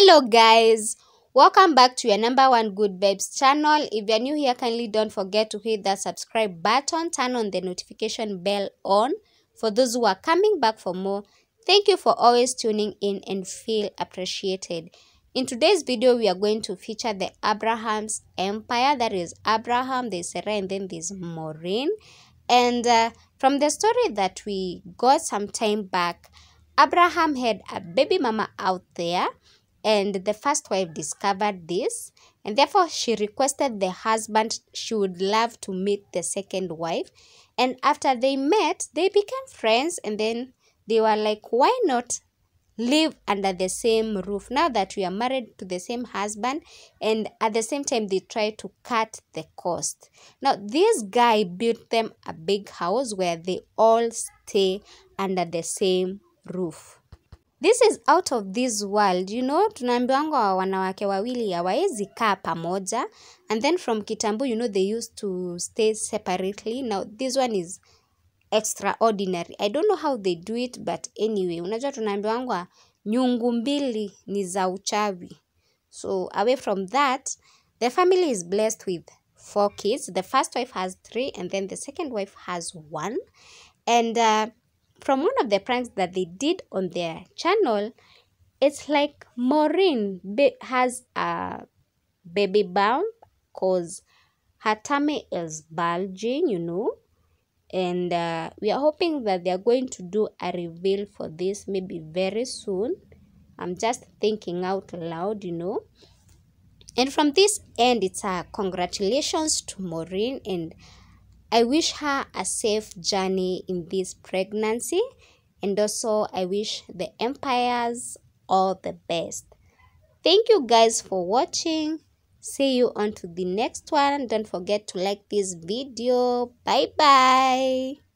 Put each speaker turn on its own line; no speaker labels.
Hello guys, welcome back to your number one good babes channel. If you're new here, kindly don't forget to hit that subscribe button, turn on the notification bell on. For those who are coming back for more, thank you for always tuning in and feel appreciated. In today's video, we are going to feature the Abraham's empire. That is Abraham, there's Sarah, and then there's Maureen. And from the story that we got some time back, Abraham had a baby mama out there, and the first wife discovered this, and therefore she requested the husband she would love to meet the second wife. And after they met, they became friends, and then they were like, why not live under the same roof now that we are married to the same husband? And at the same time, they try to cut the cost. Now this guy built them a big house where they all stay under the same roof. This is out of this world. You know, tunaambiwanga wanawake wawili hawawezi kaa pamoja. And then from kitambo, you know, they used to stay separately. Now this one is extraordinary. I don't know how they do it, but anyway, unajua tunaambiwanga nyungu mbili ni za uchawi. So away from that, the family is blessed with 4 kids. The first wife has 3, and then the second wife has 1. And from one of the pranks that they did on their channel, it's like Maureen has a baby bump because her tummy is bulging, you know. And we are hoping that they are going to do a reveal for this maybe very soon. I'm just thinking out loud, you know. And from this end, it's a congratulations to Maureen, and I wish her a safe journey in this pregnancy. And also, I wish the empires all the best. Thank you guys for watching. See you on to the next one. Don't forget to like this video. Bye bye.